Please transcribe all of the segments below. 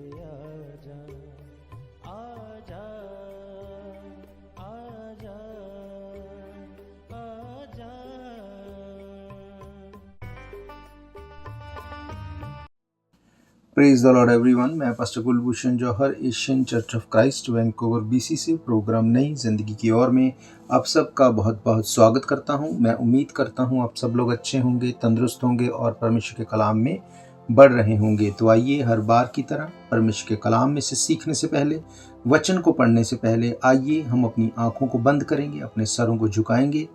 आजा आजा आजा आजा। Praise the lord everyone. मैं pastor Kulbhushan Johar, Asian Church of Christ Vancouver BC से प्रोग्राम नई जिंदगी की ओर में आप सबका बहुत बहुत स्वागत करता हूं। मैं उम्मीद करता हूं आप सब लोग अच्छे होंगे, तंदुरुस्त होंगे और परमेश्वर के कलाम में बढ़ रहे होंगे। तो आइए हर बार की तरह परमेश्वर के कलाम में से सीखने से पहले, वचन को पढ़ने से पहले आइए हम अपनी आंखों को बंद करेंगे, अपने सरों को झुकाएंगे।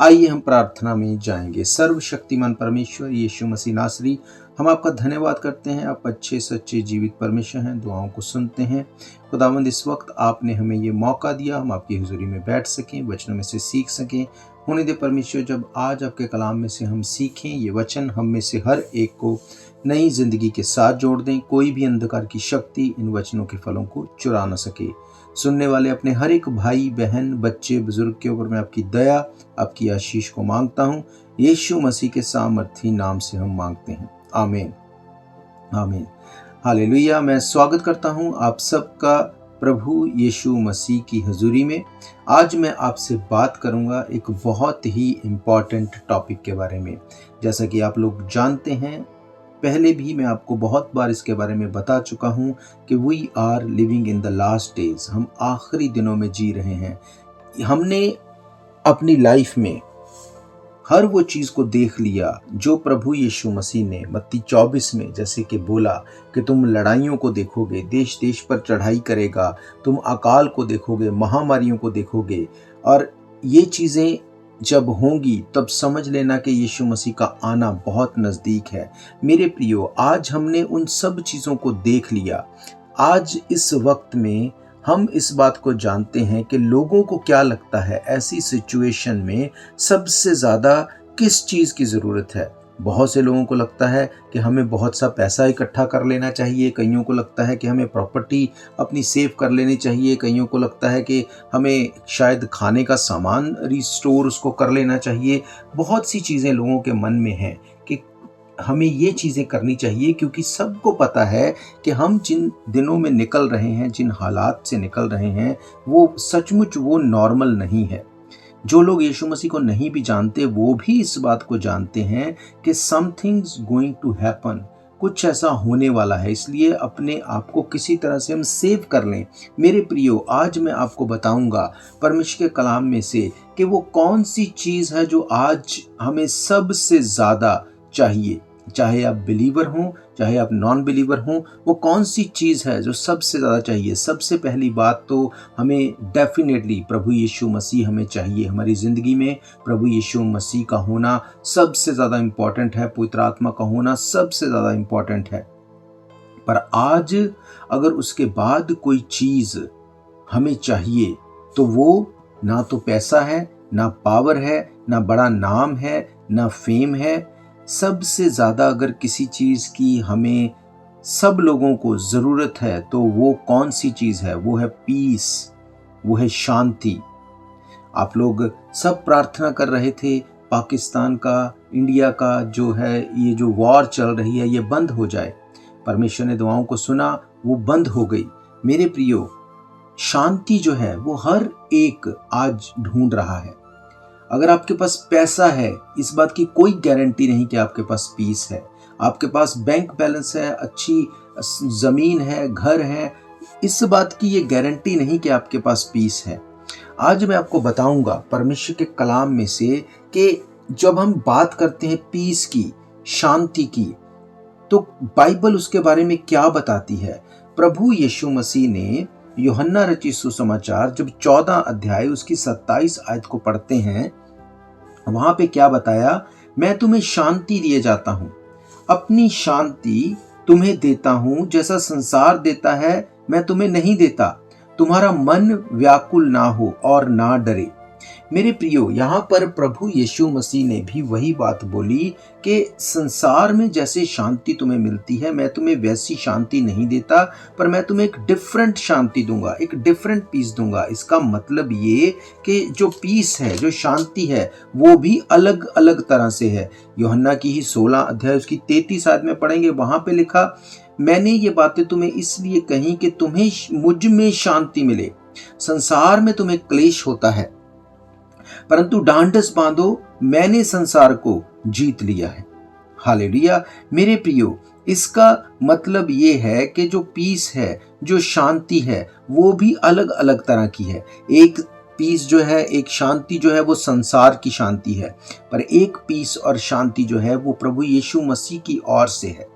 आइए हम प्रार्थना में जाएंगे। सर्वशक्तिमान परमेश्वर यीशु मसीह नासरी, हम आपका धन्यवाद करते हैं। आप अच्छे सच्चे जीवित परमेश्वर हैं, दुआओं को सुनते हैं। खुदावंद, इस वक्त आपने हमें ये मौका दिया हम आपकी हुजूरी में बैठ सकें, वचनों में से सीख सकें। होने दे परमेश्वर, जब आज आपके कलाम में से हम सीखें, ये वचन हम में से हर एक को नई जिंदगी के साथ जोड़ दें। कोई भी अंधकार की शक्ति इन वचनों के फलों को चुरा न सके। सुनने वाले अपने हर एक भाई बहन, बच्चे, बुजुर्ग के ऊपर मैं आपकी दया, आपकी आशीष को मांगता हूँ। यीशु मसीह के सामर्थी नाम से हम मांगते हैं, आमीन आमीन हालेलुया। मैं स्वागत करता हूँ आप सबका प्रभु यीशु मसीह की हजूरी में। आज मैं आपसे बात करूँगा एक बहुत ही इम्पॉर्टेंट टॉपिक के बारे में। जैसा कि आप लोग जानते हैं, पहले भी मैं आपको बहुत बार इसके बारे में बता चुका हूँ कि we are living in the last days. हम आखिरी दिनों में जी रहे हैं। हमने अपनी लाइफ में हर वो चीज को देख लिया जो प्रभु यीशु मसीह ने मत्ती 24 में जैसे कि बोला कि तुम लड़ाइयों को देखोगे, देश देश पर चढ़ाई करेगा, तुम अकाल को देखोगे, महामारियों को देखोगे। और ये चीजें जब होंगी तब समझ लेना कि यीशु मसीह का आना बहुत नजदीक है। मेरे प्रियो, आज हमने उन सब चीजों को देख लिया। आज इस वक्त में हम इस बात को जानते हैं कि लोगों को क्या लगता है ऐसी सिचुएशन में सबसे ज़्यादा किस चीज़ की ज़रूरत है। बहुत से लोगों को लगता है कि हमें बहुत सा पैसा इकट्ठा कर लेना चाहिए, कईयों को लगता है कि हमें प्रॉपर्टी अपनी सेव कर लेनी चाहिए, कईयों को लगता है कि हमें शायद खाने का सामान रिस्टोर उसको कर लेना चाहिए। बहुत सी चीज़ें लोगों के मन में हैं कि हमें ये चीज़ें करनी चाहिए, क्योंकि सबको पता है कि हम जिन दिनों में निकल रहे हैं, जिन हालात से निकल रहे हैं, वो सचमुच वो नॉर्मल नहीं है। जो लोग यीशु मसीह को नहीं भी जानते वो भी इस बात को जानते हैं कि समथिंग्स गोइंग टू हैपन, कुछ ऐसा होने वाला है। इसलिए अपने आप को किसी तरह से हम सेव कर लें। मेरे प्रियो, आज मैं आपको बताऊंगा परमेश्वर के कलाम में से कि वो कौन सी चीज़ है जो आज हमें सबसे ज़्यादा चाहिए। चाहे आप बिलीवर हों, चाहे आप नॉन बिलीवर हों, वो कौन सी चीज़ है जो सबसे ज़्यादा चाहिए। सबसे पहली बात तो हमें डेफिनेटली प्रभु यीशु मसीह हमें चाहिए। हमारी ज़िंदगी में प्रभु यीशु मसीह का होना सबसे ज़्यादा इम्पॉर्टेंट है, पवित्र आत्मा का होना सबसे ज़्यादा इम्पॉर्टेंट है। पर आज अगर उसके बाद कोई चीज़ हमें चाहिए तो वो ना तो पैसा है, ना पावर है, ना बड़ा नाम है, ना फेम है। सबसे ज़्यादा अगर किसी चीज़ की हमें सब लोगों को ज़रूरत है तो वो कौन सी चीज़ है? वो है पीस, वो है शांति। आप लोग सब प्रार्थना कर रहे थे पाकिस्तान का, इंडिया का जो है ये जो वॉर चल रही है ये बंद हो जाए। परमेश्वर ने दुआओं को सुना, वो बंद हो गई। मेरे प्रियो, शांति जो है वो हर एक आज ढूंढ रहा है। अगर आपके पास पैसा है, इस बात की कोई गारंटी नहीं कि आपके पास पीस है। आपके पास बैंक बैलेंस है, अच्छी ज़मीन है, घर है, इस बात की ये गारंटी नहीं कि आपके पास पीस है। आज मैं आपको बताऊंगा परमेश्वर के कलाम में से कि जब हम बात करते हैं पीस की, शांति की, तो बाइबल उसके बारे में क्या बताती है। प्रभु यीशु मसीह ने यूहन्ना रचित सुसमाचार जब 14 अध्याय उसकी 27 आयत को पढ़ते हैं, वहां पे क्या बताया? मैं तुम्हें शांति दिए जाता हूं, अपनी शांति तुम्हें देता हूं, जैसा संसार देता है मैं तुम्हें नहीं देता। तुम्हारा मन व्याकुल ना हो और ना डरे। मेरे प्रियो, यहाँ पर प्रभु यीशु मसीह ने भी वही बात बोली कि संसार में जैसे शांति तुम्हें मिलती है, मैं तुम्हें वैसी शांति नहीं देता, पर मैं तुम्हें एक डिफरेंट शांति दूंगा, एक डिफरेंट पीस दूंगा। इसका मतलब ये कि जो पीस है, जो शांति है, वो भी अलग अलग तरह से है। यूहन्ना की ही 16 अध्याय उसकी 33 आयत में पढ़ेंगे, वहां पे लिखा, मैंने ये बातें तुम्हें इसलिए कही कि तुम्हें मुझ में शांति मिले। संसार में तुम्हें क्लेश होता है, परंतु ढांढस बांधो, मैंने संसार को जीत लिया है। हालेलुया। मेरे प्रियो, इसका मतलब ये है कि जो पीस है, जो शांति है, वो भी अलग अलग तरह की है। एक पीस जो है, एक शांति जो है, वो संसार की शांति है, पर एक पीस और शांति जो है वो प्रभु यीशु मसीह की ओर से है।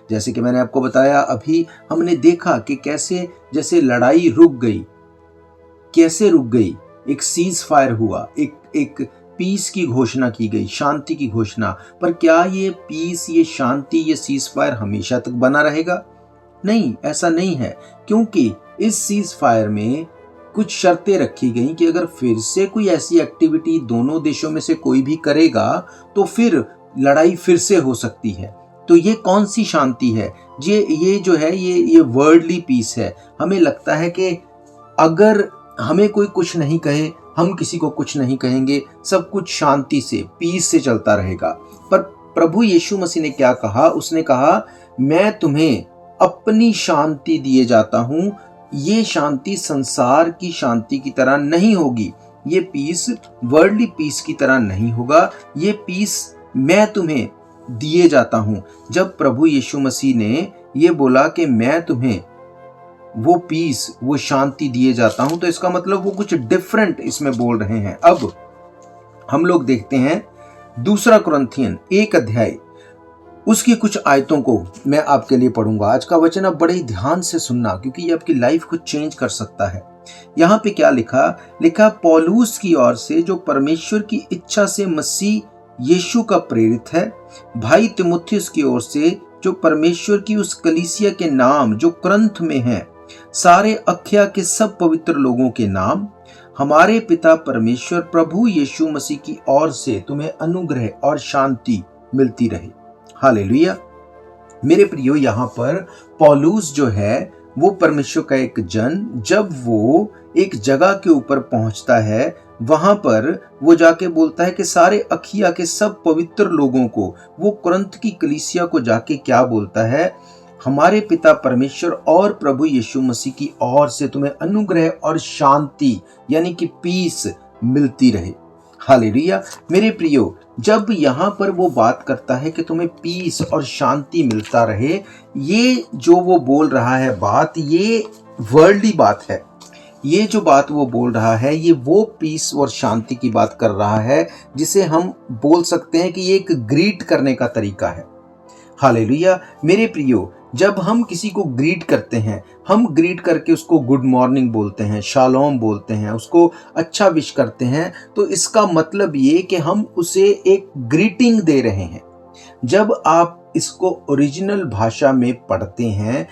जैसे कि मैंने आपको बताया, अभी हमने देखा कि कैसे जैसे लड़ाई रुक गई, कैसे रुक गई, एक सीज फायर हुआ, एक पीस की घोषणा की गई, शांति की घोषणा। पर क्या ये पीस, ये शांति, ये सीज फायर हमेशा तक बना रहेगा? नहीं, ऐसा नहीं है, क्योंकि इस सीज फायर में कुछ शर्तें रखी गई कि अगर फिर से कोई ऐसी एक्टिविटी दोनों देशों में से कोई भी करेगा तो फिर लड़ाई फिर से हो सकती है। तो ये कौन सी शांति है? ये जो है, ये वर्ल्डली पीस है। हमें लगता है कि अगर हमें कोई कुछ नहीं कहे, हम किसी को कुछ नहीं कहेंगे, सब कुछ शांति से, पीस से चलता रहेगा। पर प्रभु यीशु मसीह ने क्या कहा? उसने कहा, मैं तुम्हें अपनी शांति दिए जाता हूं। ये शांति संसार की शांति की तरह नहीं होगी, ये पीस वर्ल्डली पीस की तरह नहीं होगा। ये पीस मैं तुम्हें दिए जाता हूं। जब प्रभु यीशु मसीह ने ये बोला कि मैं तुम्हें वो पीस, वो शांति दिए जाता हूं, तो इसका मतलब वो कुछ डिफरेंट इसमें बोल रहे हैं। अब हम लोग देखते हैं 2 कुरिन्थियन 1 अध्याय, उसकी कुछ आयतों को मैं आपके लिए पढ़ूंगा। आज का वचन आप बड़े ही ध्यान से सुनना, क्योंकि ये आपकी लाइफ को चेंज कर सकता है। यहाँ पे क्या लिखा पौलुस की ओर से, जो परमेश्वर की इच्छा से मसीह यीशु का प्रेरित है, भाई तिमुथियुस की ओर से, जो परमेश्वर की उस कलीसिया के नाम जो कुरिन्थ में है, सारे अखया के सब पवित्र लोगों के नाम, हमारे पिता परमेश्वर प्रभु यीशु मसीह की ओर से तुम्हें अनुग्रह और शांति मिलती रहे। हालेलुया। मेरे प्रियो, यहाँ पर पौलुस जो है वो परमेश्वर का एक जन, जब वो एक जगह के ऊपर पहुंचता है, वहां पर वो जाके बोलता है कि सारे अखिया के सब पवित्र लोगों को, वो कुरिन्थ की कलीसिया को जाके क्या बोलता है? हमारे पिता परमेश्वर और प्रभु यीशु मसीह की ओर से तुम्हें अनुग्रह और शांति, यानी कि पीस मिलती रहे। हालेलुया। मेरे प्रियो, जब यहाँ पर वो बात करता है कि तुम्हें पीस और शांति मिलता रहे, ये जो वो बोल रहा है बात, ये वर्ल्डली बात है। ये जो बात वो बोल रहा है, ये वो पीस और शांति की बात कर रहा है, जिसे हम बोल सकते हैं कि ये एक ग्रीट करने का तरीका है। हालेलुया। मेरे प्रियो, जब हम किसी को ग्रीट करते हैं, हम ग्रीट करके उसको गुड मॉर्निंग बोलते हैं, शालोम बोलते हैं, उसको अच्छा विश करते हैं, तो इसका मतलब ये कि हम उसे एक ग्रीटिंग दे रहे हैं। जब आप इसको ओरिजिनल भाषा में पढ़ते हैं,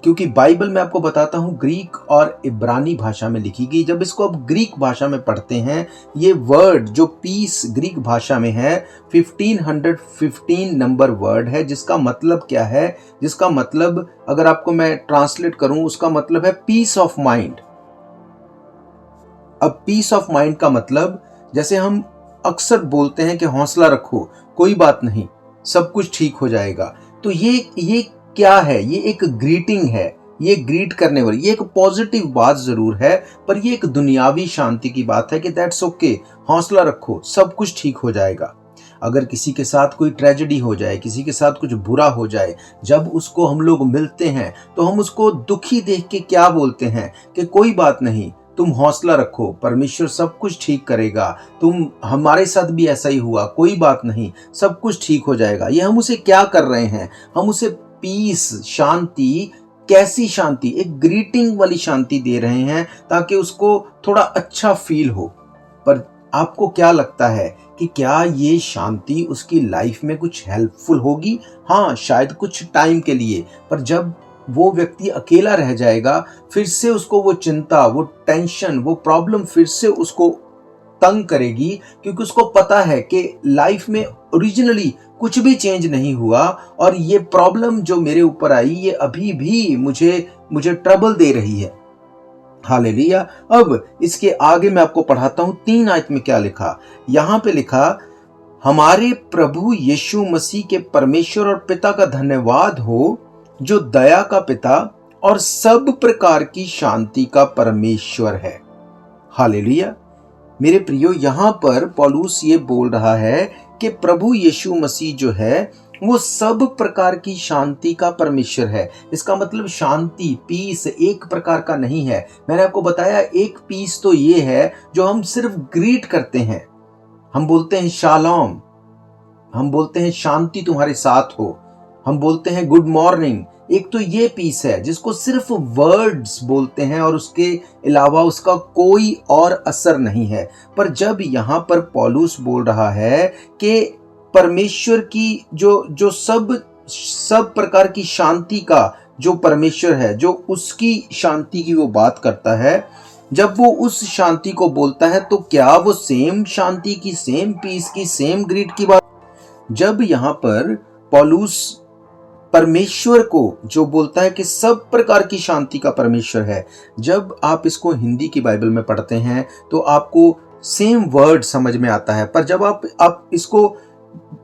क्योंकि बाइबल में आपको बताता हूं ग्रीक और इब्रानी भाषा में लिखी गई, जब इसको आप ग्रीक भाषा में पढ़ते हैं, ये वर्ड जो पीस ग्रीक भाषा में है 1515 नंबर वर्ड है, जिसका मतलब क्या है? जिसका मतलब अगर आपको मैं ट्रांसलेट करूं, उसका मतलब है पीस ऑफ माइंड। अब पीस ऑफ माइंड का मतलब, जैसे हम अक्सर बोलते हैं कि हौसला रखो, कोई बात नहीं, सब कुछ ठीक हो जाएगा। तो ये क्या है? ये एक ग्रीटिंग है, ये ग्रीट करने वाली, ये एक पॉजिटिव बात जरूर है, पर ये एक दुनियावी शांति की बात है कि दैट्स ओके, हौसला रखो, सब कुछ ठीक हो जाएगा। अगर किसी के साथ कोई ट्रेजेडी हो जाए, किसी के साथ कुछ बुरा हो जाए, जब उसको हम लोग मिलते हैं तो हम उसको दुखी देख के क्या बोलते हैं कि कोई बात नहीं, तुम हौसला रखो, परमेश्वर सब कुछ ठीक करेगा, तुम, हमारे साथ भी ऐसा ही हुआ, कोई बात नहीं, सब कुछ ठीक हो जाएगा। ये हम उसे क्या कर रहे हैं? हम उसे पीस, शांति, कैसी शांति? एक ग्रीटिंग वाली शांति दे रहे हैं, ताकि उसको थोड़ा अच्छा फील हो। पर आपको क्या लगता है कि क्या ये शांति उसकी लाइफ में कुछ हेल्पफुल होगी? हाँ, शायद कुछ टाइम के लिए, पर जब वो व्यक्ति अकेला रह जाएगा, फिर से उसको वो चिंता, वो टेंशन, वो प्रॉब्लम फिर से उसको तंग करेगी, क्योंकि उसको पता है कि लाइफ में ओरिजिनली कुछ भी चेंज नहीं हुआ और ये प्रॉब्लम जो मेरे ऊपर आई, ये अभी भी मुझे ट्रबल दे रही है। हालेलुया। अब इसके आगे मैं आपको पढ़ाता हूं 3 आयत में क्या लिखा। यहां पे लिखा, हमारे प्रभु यीशु मसीह के परमेश्वर और पिता का धन्यवाद हो, जो दया का पिता और सब प्रकार की शांति का परमेश्वर है। हालेलुया। मेरे प्रियो, यहां पर पौलुस ये बोल रहा है कि प्रभु यीशु मसीह जो है वो सब प्रकार की शांति का परमेश्वर है। इसका मतलब शांति, पीस एक प्रकार का नहीं है। मैंने आपको बताया एक पीस तो ये है जो हम सिर्फ ग्रीट करते हैं। हम बोलते हैं शालोम, हम बोलते हैं शांति तुम्हारे साथ हो, हम बोलते हैं गुड मॉर्निंग। एक तो ये पीस है जिसको सिर्फ वर्ड्स बोलते हैं और उसके अलावा उसका कोई और असर नहीं है। पर जब यहाँ पर पौलुस बोल रहा है कि परमेश्वर की जो सब प्रकार की शांति का जो परमेश्वर है, जो उसकी शांति की वो बात करता है, जब वो उस शांति को बोलता है तो क्या वो सेम शांति की, सेम पीस की, सेम ग्रीट की बात? जब यहाँ पर पौलुस परमेश्वर को जो बोलता है कि सब प्रकार की शांति का परमेश्वर है, जब आप इसको हिंदी की बाइबल में पढ़ते हैं तो आपको सेम वर्ड समझ में आता है। पर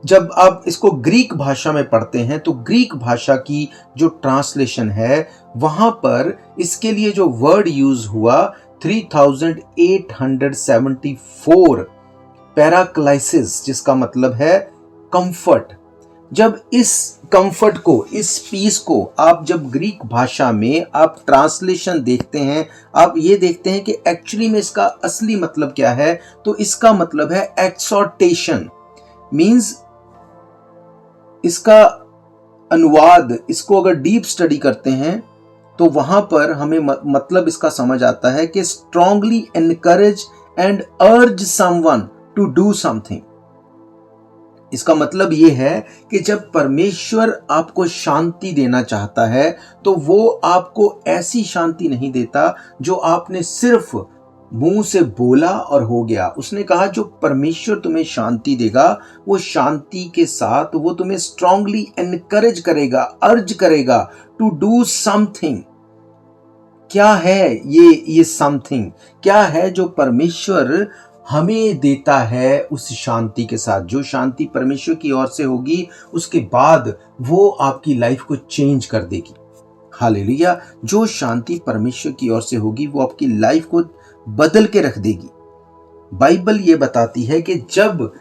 जब आप इसको ग्रीक भाषा में पढ़ते हैं तो ग्रीक भाषा की जो ट्रांसलेशन है वहां पर इसके लिए जो वर्ड यूज हुआ 3874 पैराक्लाइसिस, जिसका मतलब है कंफर्ट। जब इस कंफर्ट को, इस पीस को आप जब ग्रीक भाषा में आप ट्रांसलेशन देखते हैं, आप ये देखते हैं कि एक्चुअली में इसका असली मतलब क्या है। तो इसका मतलब है एक्सॉर्टेशन, मींस इसका अनुवाद, इसको अगर डीप स्टडी करते हैं तो वहां पर हमें मतलब इसका समझ आता है कि स्ट्रांगली एनकरेज एंड अर्ज समवन टू डू समथिंग। इसका मतलब यह है कि जब परमेश्वर आपको शांति देना चाहता है तो वो आपको ऐसी शांति नहीं देता जो आपने सिर्फ मुंह से बोला और हो गया। उसने कहा जो परमेश्वर तुम्हें शांति देगा वो शांति के साथ वो तुम्हें स्ट्रांगली एनकरेज करेगा, अर्ज करेगा टू डू समथिंग। क्या है ये समथिंग? क्या है जो परमेश्वर हमें देता है उस शांति के साथ? जो शांति परमेश्वर की ओर से होगी उसके बाद वो आपकी लाइफ को चेंज कर देगी। हालेलुया। जो शांति परमेश्वर की ओर से होगी वो आपकी लाइफ को बदल के रख देगी। बाइबल ये बताती है कि जब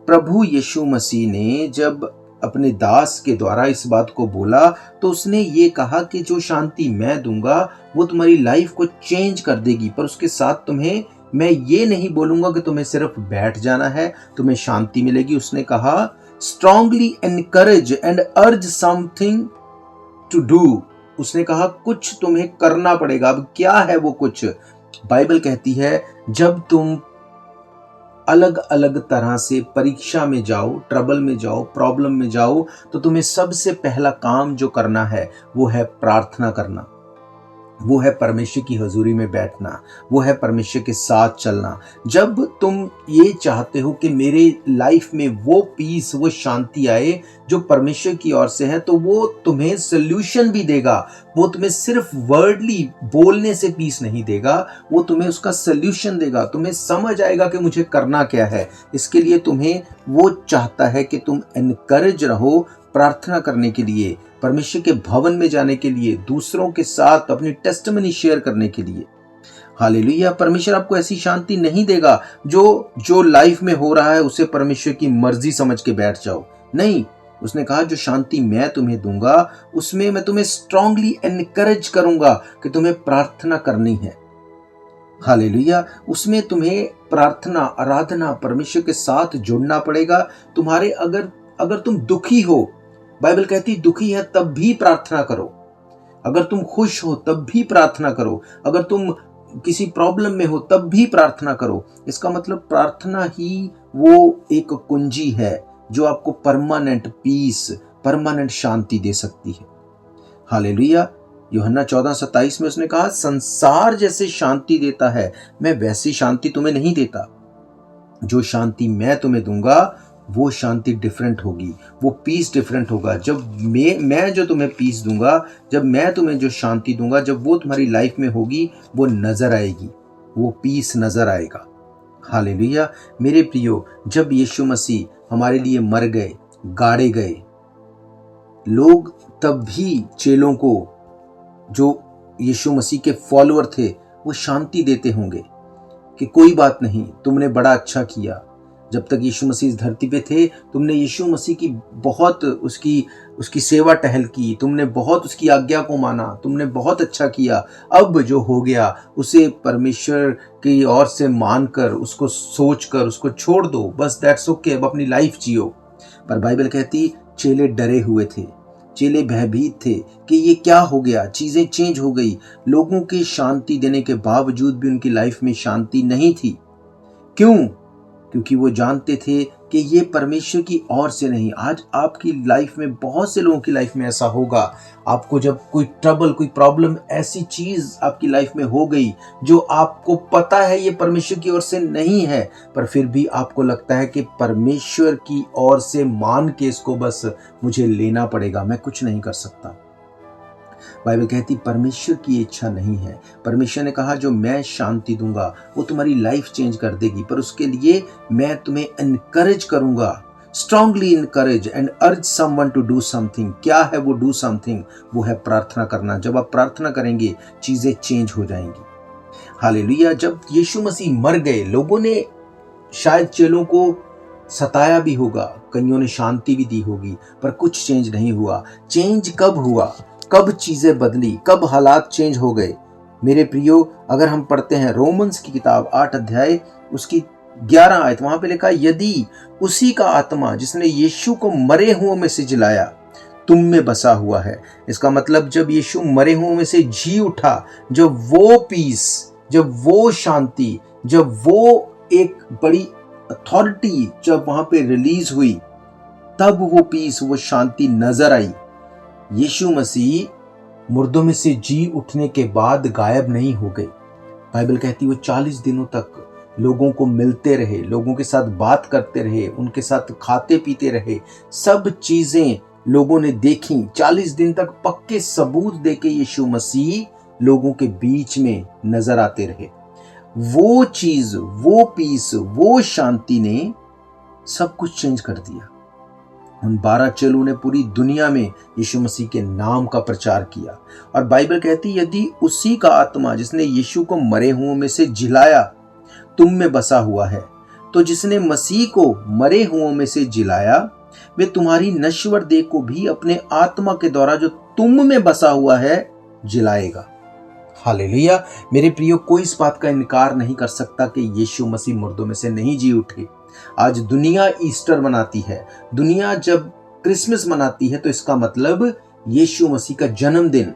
प्रभु यीशु मसीह ने जब अपने दास के द्वारा इस बात को बोला तो उसने ये कहा कि जो शांति मैं दूंगा वो तुम्हारी लाइफ को चेंज कर देगी। पर उसके साथ तुम्हें मैं ये नहीं बोलूंगा कि तुम्हें सिर्फ बैठ जाना है, तुम्हें शांति मिलेगी। उसने कहा स्ट्रांगली एनकरेज एंड अर्ज समथिंग टू डू। उसने कहा कुछ तुम्हें करना पड़ेगा। अब क्या है वो कुछ? बाइबल कहती है जब तुम अलग अलग तरह से परीक्षा में जाओ, ट्रबल में जाओ, प्रॉब्लम में जाओ, तो तुम्हें सबसे पहला काम जो करना है वो है प्रार्थना करना, वो है परमेश्वर की हजूरी में बैठना, वो है परमेश्वर के साथ चलना। जब तुम ये चाहते हो कि मेरे लाइफ में वो पीस, वो शांति आए जो परमेश्वर की ओर से है, तो वो तुम्हें सल्यूशन भी देगा। वो तुम्हें सिर्फ वर्डली बोलने से पीस नहीं देगा, वो तुम्हें उसका सल्यूशन देगा। तुम्हें समझ आएगा कि मुझे करना क्या है। इसके लिए तुम्हें वो चाहता है कि तुम एनकरेज रहो प्रार्थना करने के लिए, परमेश्वर के भवन में जाने के लिए, दूसरों के साथ अपनी टेस्टिमनी शेयर करने के लिए। हालेलुया। परमेश्वर आपको ऐसी शांति नहीं देगा जो लाइफ में हो रहा है उसे परमेश्वर की मर्जी समझ के बैठ जाओ। नहीं, उसने कहा जो शांति मैं तुम्हें दूंगा उसमें मैं तुम्हें स्ट्रांगली एनकरेज करूंगा कि तुम्हें प्रार्थना करनी है। हालेलुया। उसमें तुम्हें प्रार्थना, आराधना, परमेश्वर के साथ जुड़ना पड़ेगा। तुम्हारे अगर तुम दुखी हो, बाइबल कहती दुखी है तब भी प्रार्थना करो। अगर तुम खुश हो तब भी प्रार्थना करो। अगर तुम किसी प्रॉब्लम में हो तब भी प्रार्थना करो। इसका मतलब प्रार्थना ही वो एक कुंजी है जो आपको परमानेंट पीस, परमानेंट शांति दे सकती है। हालेलुया। यूहन्ना 14:27 में उसने कहा संसार जैसे शांति देता है मैं वैसी शांति तुम्हें नहीं देता। जो शांति मैं तुम्हें दूंगा वो शांति डिफरेंट होगी, वो पीस डिफरेंट होगा। जब मैं जो तुम्हें पीस दूंगा, जब मैं तुम्हें जो शांति दूंगा, जब वो तुम्हारी लाइफ में होगी वो नजर आएगी, वो पीस नजर आएगा। हालेलुया। मेरे प्रियो, जब यीशु मसीह हमारे लिए मर गए, गाड़े गए, लोग तब भी चेलों को, जो यीशु मसीह के फॉलोअर थे, वो शांति देते होंगे कि कोई बात नहीं, तुमने बड़ा अच्छा किया। जब तक यीशु मसीह इस धरती पे थे, तुमने यीशु मसीह की बहुत उसकी सेवा टहल की, तुमने बहुत उसकी आज्ञा को माना, तुमने बहुत अच्छा किया। अब जो हो गया उसे परमेश्वर की ओर से मानकर, उसको सोचकर उसको छोड़ दो, बस दैट्स ओके, अब अपनी लाइफ जियो। पर बाइबल कहती चेले डरे हुए थे, चेले भयभीत थे कि ये क्या हो गया, चीजें चेंज हो गई। लोगों के शांति देने के बावजूद भी उनकी लाइफ में शांति नहीं थी। क्यों? क्योंकि वो जानते थे कि ये परमेश्वर की ओर से नहीं। आज आपकी लाइफ में, बहुत से लोगों की लाइफ में ऐसा होगा, आपको जब कोई ट्रबल, कोई प्रॉब्लम, ऐसी चीज आपकी लाइफ में हो गई जो आपको पता है ये परमेश्वर की ओर से नहीं है, पर फिर भी आपको लगता है कि परमेश्वर की ओर से मान के इसको बस मुझे लेना पड़ेगा, मैं कुछ नहीं कर सकता। बाइबल कहती परमेश्वर की इच्छा नहीं है। परमेश्वर ने कहा जो मैं शांति दूंगा वो तुम्हारी लाइफ चेंज कर देगी, पर उसके लिए मैं तुम्हें एनकरेज करूंगा, स्ट्रांगली इनकरेज एंड अर्ज समवन टू डू समथिंग। क्या है वो डू समथिंग? वो है प्रार्थना करना। जब आप प्रार्थना करेंगे चीजें चेंज हो जाएंगी। हालेलुया। जब यीशु मसीह मर गए, लोगों ने शायद चेलों को सताया भी होगा, कईयों ने शांति भी दी होगी, पर कुछ चेंज नहीं हुआ। चेंज कब हुआ? कब चीजें बदली? कब हालात चेंज हो गए? मेरे प्रियो, अगर हम पढ़ते हैं रोमन्स की किताब 8 अध्याय उसकी 11 आयत, वहां पे लिखा यदि उसी का आत्मा जिसने यीशु को मरे हुओं में से जिलाया तुम में बसा हुआ है। इसका मतलब जब यीशु मरे हुओं में से जी उठा, जब वो पीस, जब वो शांति, जब वो एक बड़ी अथॉरिटी जब वहां पे रिलीज हुई, तब वो पीस, वो शांति नजर आई। यीशु मसीह मुर्दों में से जी उठने के बाद गायब नहीं हो गए। बाइबल कहती वो 40 दिनों तक लोगों को मिलते रहे, लोगों के साथ बात करते रहे, उनके साथ खाते पीते रहे, सब चीजें लोगों ने देखी। 40 दिन तक पक्के सबूत देके यीशु मसीह लोगों के बीच में नजर आते रहे। वो चीज, वो पीस, वो शांति ने सब कुछ चेंज कर दिया। उन 12 चेलों ने पूरी दुनिया में यीशु मसीह के नाम का प्रचार किया। और बाइबल कहती यदि उसी का आत्मा जिसने यीशु को मरे हुओं में से जिलाया तुम में बसा हुआ है, तो जिसने मसीह को मरे हुओं में से जिलाया वे तुम्हारी नश्वर देह को भी अपने आत्मा के द्वारा जो तुम में बसा हुआ है जिलाएगा। हालेलुया। मेरे प्रियो, कोई इस बात का इनकार नहीं कर सकता कि यीशु मसीह मुर्दों में से नहीं जी उठे। आज दुनिया ईस्टर मनाती है, दुनिया जब क्रिसमस मनाती है तो इसका मतलब यीशु मसीह का जन्मदिन।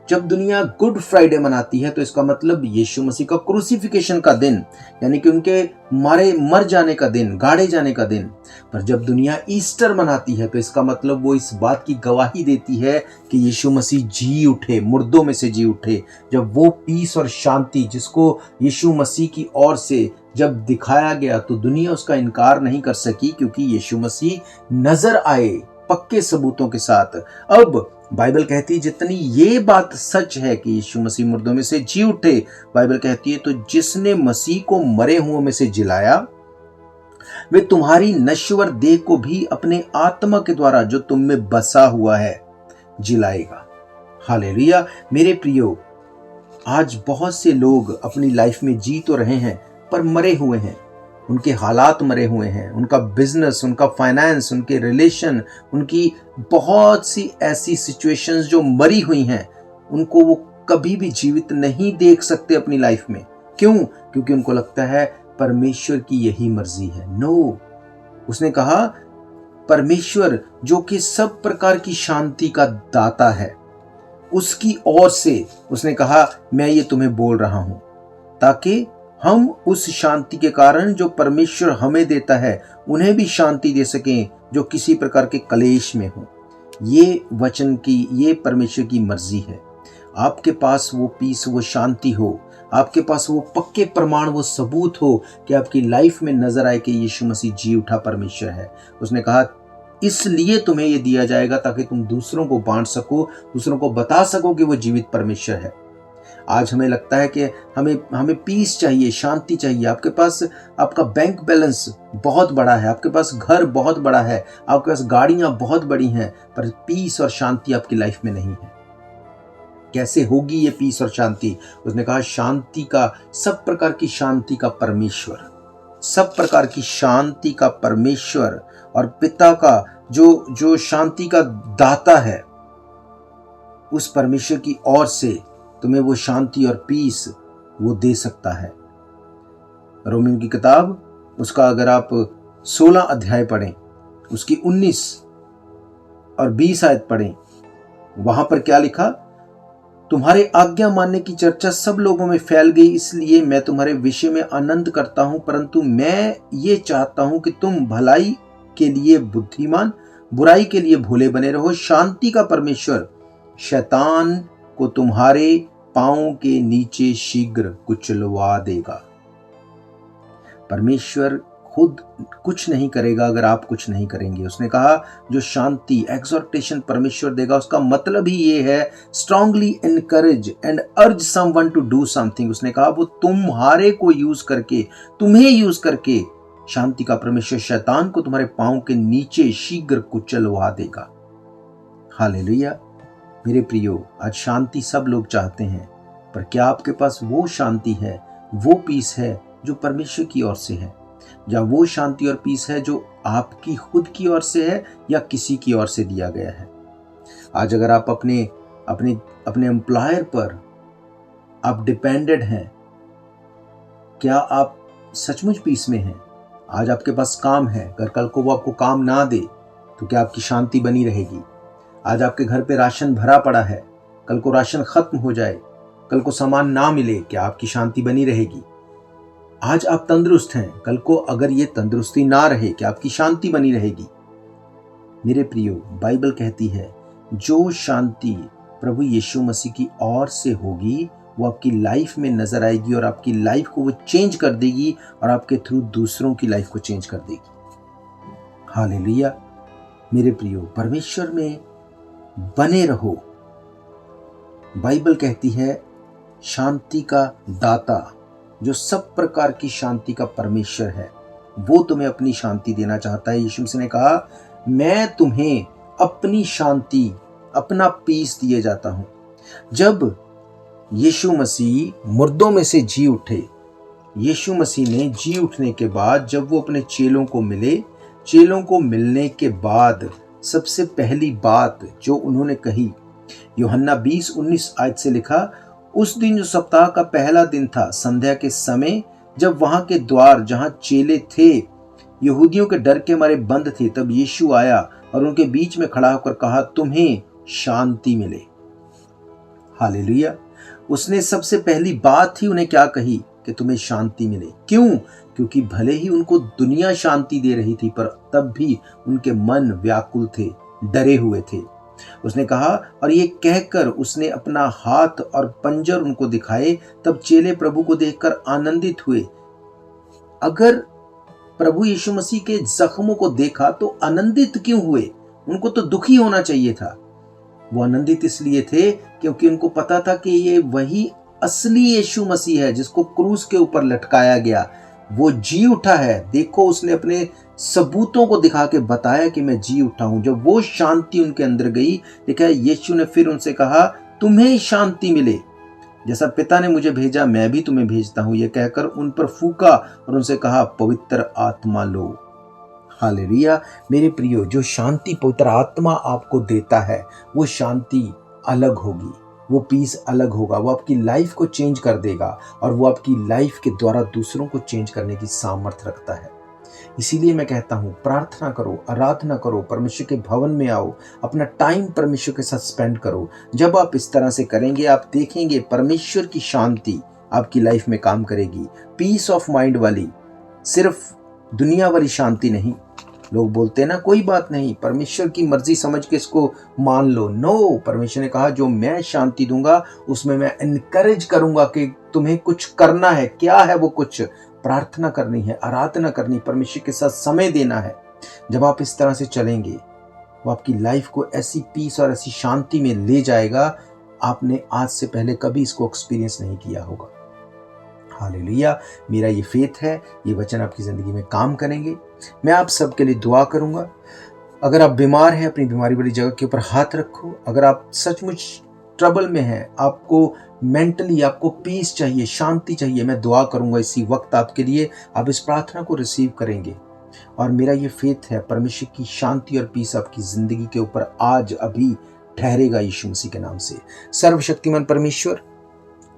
जब दुनिया गुड फ्राइडे मनाती है तो इसका मतलब यीशु मसीह का क्रूसिफिकेशन का दिन, यानी कि उनके मर जाने का दिन, गाड़े जाने का दिन। पर जब दुनिया ईस्टर मनाती है तो इसका मतलब वो इस बात की गवाही देती है कि यीशु मसीह जी उठे, मुर्दों में से जी उठे। जब वो पीस और शांति जिसको यीशु मसीह की ओर से जब दिखाया गया तो दुनिया उसका इनकार नहीं कर सकी, क्योंकि यीशु मसीह नजर आए पक्के सबूतों के साथ। अब बाइबल कहती है जितनी ये बात सच है कि यीशु मसीह मुर्दों में से जी उठे, बाइबल कहती है तो जिसने मसीह को मरे हुओं में से जिलाया वे तुम्हारी नश्वर देह को भी अपने आत्मा के द्वारा जो तुम में बसा हुआ है जिलाएगा। हालेलुया। मेरे प्रियो, आज बहुत से लोग अपनी लाइफ में जी तो रहे हैं पर मरे हुए हैं। उनके हालात मरे हुए हैं, उनका बिजनेस, उनका फाइनेंस, उनके रिलेशन, उनकी बहुत सी ऐसी सिचुएशंस जो मरी हुई हैं, उनको वो कभी भी जीवित नहीं देख सकते अपनी लाइफ में। क्यों? क्योंकि उनको लगता है परमेश्वर की यही मर्जी है। नो, उसने कहा परमेश्वर जो कि सब प्रकार की शांति का दाता है, उसकी ओर से उसने कहा मैं ये तुम्हें बोल रहा हूं ताकि हम उस शांति के कारण जो परमेश्वर हमें देता है उन्हें भी शांति दे सकें जो किसी प्रकार के कलेश में हो। ये वचन की, ये परमेश्वर की मर्जी है। आपके पास वो पीस, वो शांति हो, आपके पास वो पक्के प्रमाण, वो सबूत हो कि आपकी लाइफ में नजर आए कि यीशु मसीह जी उठा परमेश्वर है। उसने कहा इसलिए तुम्हें ये दिया जाएगा ताकि तुम दूसरों को बांट सको, दूसरों को बता सको कि वो जीवित परमेश्वर है। आज हमें लगता है कि हमें पीस चाहिए, शांति चाहिए। आपके पास आपका बैंक बैलेंस बहुत बड़ा है, आपके पास घर बहुत बड़ा है, आपके पास गाड़ियां बहुत बड़ी हैं, पर पीस और शांति आपकी लाइफ में नहीं है। कैसे होगी ये पीस और शांति? उसने कहा शांति का, सब प्रकार की शांति का परमेश्वर, सब प्रकार की शांति का परमेश्वर और पिता का जो शांति का दाता है, उस परमेश्वर की ओर से तुम्हें वो शांति और पीस वो दे सकता है। रोमियो की किताब, उसका अगर आप 16 अध्याय पढ़ें, उसकी 19 और 20 आयत पढ़ें, वहां पर क्या लिखा? तुम्हारे आज्ञा मानने की चर्चा सब लोगों में फैल गई, इसलिए मैं तुम्हारे विषय में आनंद करता हूं, परंतु मैं ये चाहता हूं कि तुम भलाई के लिए बुद्धिमान, बुराई के लिए भोले बने रहो। शांति का परमेश्वर शैतान को तुम्हारे पांवों के नीचे शीघ्र कुचलवा देगा। परमेश्वर खुद कुछ नहीं करेगा अगर आप कुछ नहीं करेंगे। उसने कहा जो शांति, एक्सहॉर्टेशन परमेश्वर देगा, उसका मतलब ही ये है स्ट्रांगली एनकरेज एंड अर्ज समवन टू डू समथिंग। उसने कहा वो तुम्हारे को यूज करके, तुम्हें यूज करके, शांति का परमेश्वर शैतान को तुम्हारे पांव के नीचे शीघ्र कुचलवा देगा। हालेलुया। मेरे प्रियो, आज शांति सब लोग चाहते हैं, पर क्या आपके पास वो शांति है, वो पीस है जो परमेश्वर की ओर से है, या वो शांति और पीस है जो आपकी खुद की ओर से है या किसी की ओर से दिया गया है? आज अगर आप अपने एम्प्लॉयर पर आप डिपेंडेड हैं, क्या आप सचमुच पीस में हैं? आज आपके पास काम है, अगर कल को वो आपको काम ना दे तो क्या आपकी शांति बनी रहेगी? आज आपके घर पे राशन भरा पड़ा है, कल को राशन खत्म हो जाए, कल को सामान ना मिले, क्या आपकी शांति बनी रहेगी? आज आप तंदुरुस्त हैं, कल को अगर ये तंदुरुस्ती ना रहे, क्या आपकी शांति बनी रहेगी? मेरे प्रियो, बाइबल कहती है जो शांति प्रभु यीशु मसीह की ओर से होगी वो आपकी लाइफ में नजर आएगी और आपकी लाइफ को वो चेंज कर देगी और आपके थ्रू दूसरों की लाइफ को चेंज कर देगी। हालेलुया। मेरे प्रियो, परमेश्वर में बने रहो। बाइबल कहती है शांति का दाता, जो सब प्रकार की शांति का परमेश्वर है, वो तुम्हें अपनी शांति देना चाहता है। यीशु मसीह ने कहा मैं तुम्हें अपनी शांति, अपना पीस दिए जाता हूं। जब यीशु मसीह मुर्दों में से जी उठे, यीशु मसीह ने जी उठने के बाद जब वो अपने चेलों को मिले, चेलों को मिलने के बाद सबसे पहली बात जो उन्होंने कही, यूहन्ना 20:19 आयत से लिखा, उस दिन जो सप्ताह का पहला दिन था, संध्या के समय, जब वहां के द्वार जहां चेले थे यहूदियों के डर के मारे बंद थे, तब यीशु आया और उनके बीच में खड़ा होकर कहा तुम्हें शांति मिले। हालेलुया। उसने सबसे पहली बात ही उन्हें क्या कही कि तुम्हें शांति मिले। क्यों? क्योंकि भले ही उनको दुनिया शांति दे रही थी, पर तब भी उनके मन व्याकुल थे, डरे हुए थे। उसने कहा, और ये कहकर उसने अपना हाथ और पंजर उनको दिखाए। तब चेले प्रभु को देखकर आनंदित हुए। अगर प्रभु यीशु मसीह के जख्मों को देखा तो आनंदित क्यों हुए? उनको तो दुखी होना चाहिए था। वो आनंदित इसलिए थे क्योंकि उनको पता था कि ये वही असली यीशु मसीह है जिसको क्रूस के ऊपर लटकाया गया। वो जी उठा है। देखो, उसने अपने सबूतों को दिखा के बताया कि मैं जी उठा हूं। जब वो शांति उनके अंदर गई, देखा यीशु ने फिर उनसे कहा तुम्हें शांति मिले, जैसा पिता ने मुझे भेजा मैं भी तुम्हें भेजता हूं। यह कहकर उन पर फूका और उनसे कहा पवित्र आत्मा लो। हालेलुया। मेरे प्रियो, जो शांति पवित्र आत्मा आपको देता है वो शांति अलग होगी, वो पीस अलग होगा, वो आपकी लाइफ को चेंज कर देगा और वो आपकी लाइफ के द्वारा दूसरों को चेंज करने की सामर्थ्य रखता है। इसीलिए मैं कहता हूँ प्रार्थना करो, आराधना करो, परमेश्वर के भवन में आओ, अपना टाइम परमेश्वर के साथ स्पेंड करो। जब आप इस तरह से करेंगे आप देखेंगे परमेश्वर की शांति आपकी लाइफ में काम करेगी। पीस ऑफ माइंड वाली, सिर्फ दुनिया वाली शांति नहीं। लोग बोलते हैं ना कोई बात नहीं, परमेश्वर की मर्जी समझ के इसको मान लो। नो, परमेश्वर ने कहा जो मैं शांति दूंगा उसमें मैं इनकरेज करूंगा कि तुम्हें कुछ करना है। क्या है वो कुछ? प्रार्थना करनी है, आराधना करनी, परमेश्वर के साथ समय देना है। जब आप इस तरह से चलेंगे वो आपकी लाइफ को ऐसी पीस और ऐसी शांति में ले जाएगा, आपने आज से पहले कभी इसको एक्सपीरियंस नहीं किया होगा। हालेलुया, मेरा ये फेथ है, ये वचन आपकी ज़िंदगी में काम करेंगे। मैं आप सबके लिए दुआ करूँगा। अगर आप बीमार हैं, अपनी बीमारी वाली जगह के ऊपर हाथ रखो। अगर आप सचमुच ट्रबल में हैं, आपको मेंटली आपको पीस चाहिए, शांति चाहिए, मैं दुआ करूँगा इसी वक्त आपके लिए। आप इस प्रार्थना को रिसीव करेंगे और मेरा ये फेथ है, परमेश्वर की शांति और पीस आपकी ज़िंदगी के ऊपर आज अभी ठहरेगा यीशु मसीह के नाम से। सर्वशक्तिमान परमेश्वर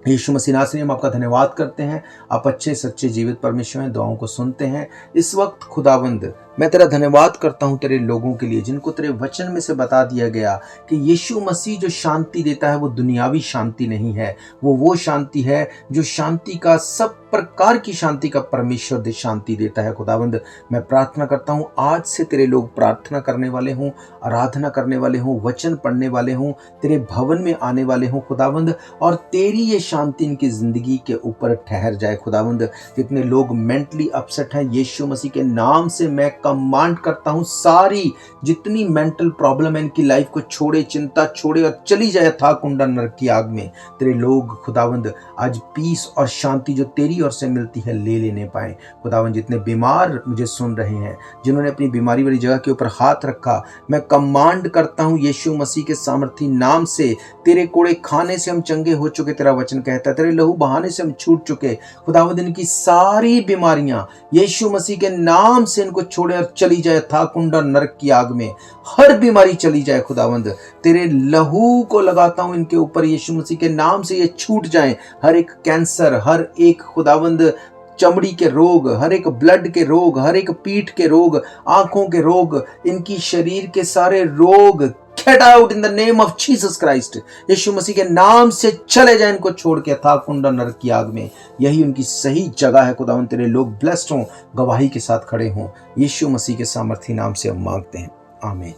यीशु मसीह नासरी, हम आपका धन्यवाद करते हैं। आप अच्छे सच्चे जीवित परमेश्वर हैं, दुआओं को सुनते हैं। इस वक्त खुदावंद मैं तेरा धन्यवाद करता हूं तेरे लोगों के लिए जिनको तेरे वचन में से बता दिया गया कि यीशु मसीह जो शांति देता है वो दुनियावी शांति नहीं है, वो शांति है जो शांति का, सब प्रकार की शांति का परमेश्वर शांति देता है। खुदावंद मैं प्रार्थना करता हूं आज से तेरे लोग प्रार्थना करने वाले हों, आराधना करने वाले हों, वचन पढ़ने वाले हों, तेरे भवन में आने वाले हों खुदावंद, और तेरी ये शांति इनकी जिंदगी के ऊपर ठहर जाए खुदावंद। जितने लोग मेंटली अपसेट हैं, यीशु मसीह के नाम से मैं कमांड करता हूं, सारी जितनी मेंटल प्रॉब्लम है इनकी लाइफ को छोड़े, चिंता छोड़े और चली जाए था कुंडा नरक की आग में। तेरे लोग खुदावंद आज पीस और शांति जो तेरी ओर से मिलती है ले लेने पाए खुदावंद। जितने बीमार मुझे सुन रहे हैं, जिन्होंने अपनी बीमारी वाली जगह के ऊपर हाथ रखा, मैं कमांड करता हूं यीशु मसीह के सामर्थी नाम से, तेरे कोड़े खाने से हम चंगे हो चुके, तेरा वचन कहता है, तेरे लहू बहाने से हम छूट चुके खुदावंद। इनकी सारी बीमारियां यीशु मसीह के नाम से इनको छोड़े और चली जाए था कुंडा नरक की आग में। हर बीमारी चली जाए खुदावंद, तेरे लहू को लगाता हूं इनके ऊपर, यीशु मसीह के नाम से ये छूट जाएं। हर एक कैंसर, हर एक खुदावंद चमड़ी के रोग, हर एक ब्लड के रोग, हर एक पीठ के रोग, आंखों के रोग, इनकी शरीर के सारे रोग get out in the name of Jesus Christ. यीशु मसीह के नाम से चले जाए इनको छोड़ के था कुंडा नरक की आग में। यही उनकी सही जगह है खुदावंद। तेरे लोग ब्लेस्ड हों, गवाही के साथ खड़े हों, यीशु मसीह के सामर्थी नाम से हम मांगते हैं, आमीन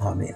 आमीन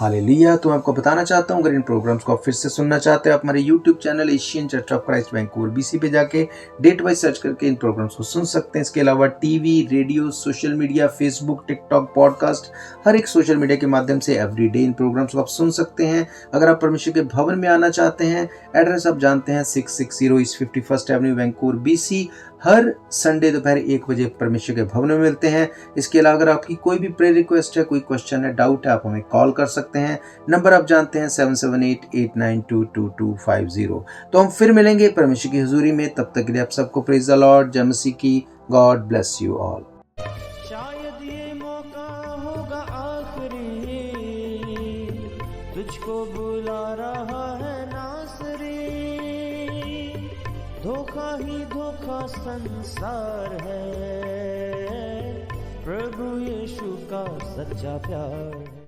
हालेलुया। तो मैं आपको बताना चाहता हूँ, अगर इन प्रोग्राम्स को आप फिर से सुनना चाहते हैं, आप हमारे YouTube channel Asian Church of Christ Vancouver BC पे जाके डेट वाइज सर्च करके इन प्रोग्राम्स को सुन सकते हैं। इसके अलावा TV, radio, social media, Facebook, TikTok, podcast, हर एक सोशल मीडिया के माध्यम से एवरीडे इन प्रोग्राम्स को आप सुन सकते हैं। अगर आप परमेश्वर के भवन में आना चाहते हैं, एड्रेस आप जानते हैं, 660 east 51st Avenue Vancouver BC। हर संडे दोपहर 1 बजे परमेश्वर के भवन में मिलते हैं। इसके अलावा अगर आपकी कोई भी प्रेयर रिक्वेस्ट है, कोई क्वेश्चन है, डाउट है, आप हमें कॉल कर सकते हैं। नंबर आप जानते हैं 7788922250। तो हम फिर मिलेंगे परमेश्वर की हुजूरी में। तब तक के लिए आप सबको प्रेज द लॉर्ड, जय मसीह की। God bless you all. शायद ये मौका होगा आखिरी, तुझको बुला रहा है नासरी। धोखा ही धोखा संसार है, प्रभु यीशु का सच्चा प्यार।